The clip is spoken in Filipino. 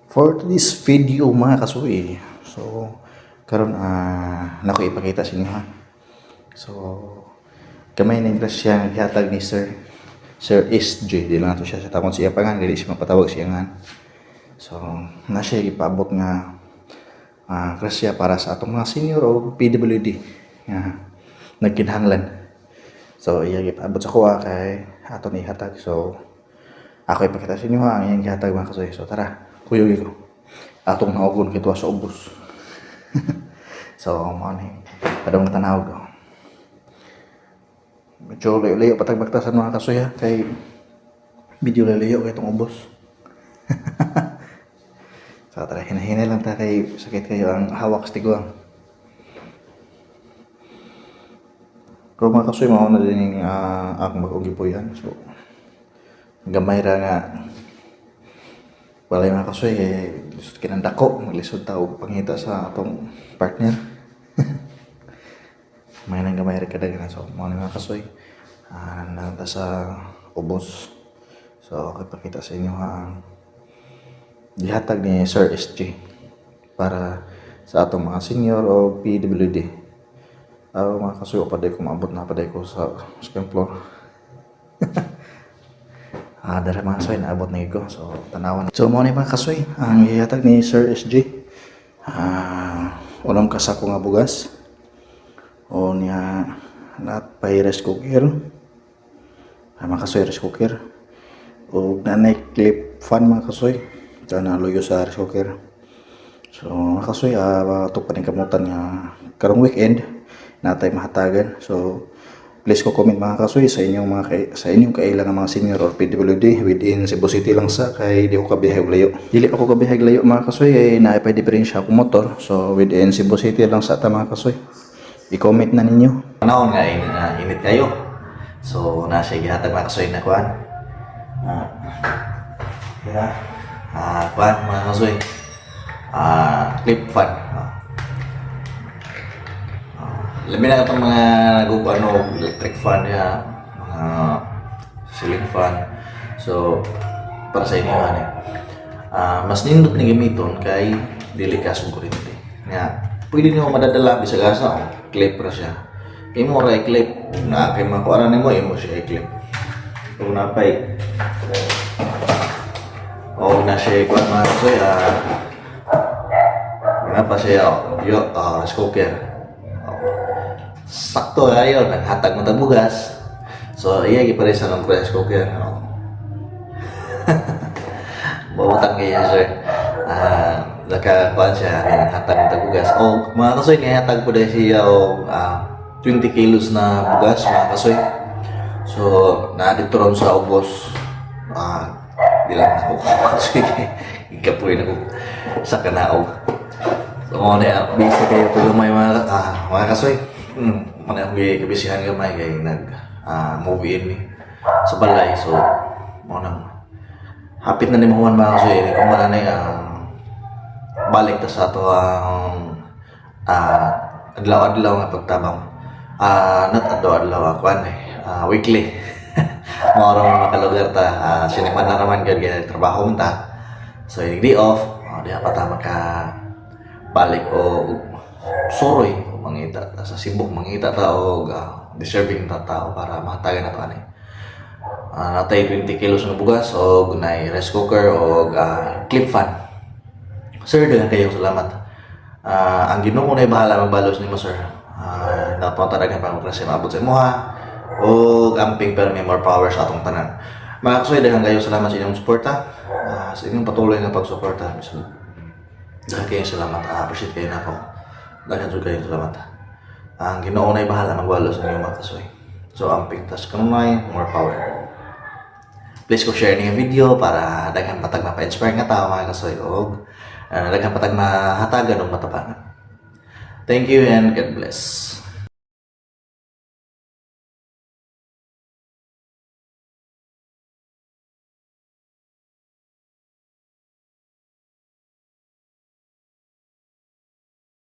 For this video mga kasuy, so karon nako ipakita sa inyo ha. So kamay na grasya nga gihatag ni Sir SJ, di lang ato siya sa takon siya pangan, dili siya mapatawag siya nga. So na siya ipaabot nga grasya para sa atong mga senior o PWD nga nagkinahanglan. So iya gipaabot sa kuha kay aton ihatag. So ako ipakita sa inyo ha ang iyang gihatag mga kasuy. So tara, kuyog ko atong naugon kito sa ubos. So mo ni padong tanaw ko. Medyo layo patag bagtasan mga kasuy ha, kay video layo kay itong ubos. So tara, hinahinay lang ta kay sakit kayo ang hawak sa tiguang. Pero mga kasuy, mao na din akong mag-ugipoyan. So gamay ra nga walay mga kasuy lisod kinandako, maglisod ta og pangita sa atong partner. May nang gamay ra kadaghan. So mao ni mga kasuy, nanta sa ubos. So ako ipakita sa inyo ang gihatag ni Sir SJ para sa atong mga senior o PWD. Mga kasuy, paday ko maabot na, paday ko sa second floor. Dara mga kasuy, naabot na ko. So tanawan. So mo ni mga kasuy, ang gihatag ni Sir SJ, ulam kasako nga bugas o niya not pay rice cooker. Mga kasuy, rice cooker o nanay clip fan mga kasuy, na loyo sa rice cooker. So mga kasuy, ito pa rin kamutan nga karong weekend natay mahatagan. So please ko comment mga kasuy sa inyong kailangan mga senior or PWD within Cebu City lang sa, kay di ko kabihag layo. Dili ako kabihag layo mga kasuy, ay naipay diferensya akong motor. So within Cebu City lang sa ta mga kasuy. I-comment na ninyo. Panahon nga init kayo. So nasa gihatag mga kasuy na kuan. Kuan mga kasuy. Clip fan. Labi na itong mga electric fan ya, mga ceiling fan. So para sa inyo mas nindot ni gamiton kay dili ka sug kuryente. Nga pwede niyo madadala bisag asa clip ra siya. Imo ra i-clip na kay makuaran nimo, imo siya i-clip. Kung napay na siya kuan mga kasuy, pa siya rice cooker. Sakto ayon, naghatag mo tag bugas. So iya giparesan ng rice cooker. Bawatan kaya sir. Nakakuan siya, naghatag mo tag bugas. O mga kasoy, naghatag po dahil siya 20 kilos na bugas mga kasoy. So naadito ron sa ubos. Di lang ako kasoy. Ikapuin ako sa kanaog. So mo na busy kayo po yung may mga kasoy. Mana akong kabisihan gamay kay movie in sa balay. So mo nang hapit na ni Mahuman mga kasoy, kung mananay balik ta sa ato ang adlaw-adlaw nga pagtabang. Not adlaw-adlaw weekly. Mao ra makalugar ta, siniman na naman gid trabaho mo ta. So hindi off, di pa ta maka balik o suroy mangita sa Cebu, mangita ta og deserving ta tao para mahatagan nato ani. Natay 20 kilos ng bugas og nay rice cooker og clip fan. Sir, daghang kayong salamat. Ang Ginoo na bahala magbalos nimo sir. Napatadagan pa ko kasi maabot sa imo ha. Og amping pero may more power sa atong tanan. Mga kasuy, daghang kayong salamat sa inyong suporta. Sa inyong patuloy na pagsuporta. Daghang kayong salamat. Appreciate kayo na ako. Daghang kayong salamat. Ang Ginoo na bahala magbalos sa inyong mga kasuy. So amping tas kanunay, more power. Please ko share niyo video para daghang patag mapa-inspire nga tao mga kasuy og daghang patag mahatagan og matabangan. Thank you and God bless.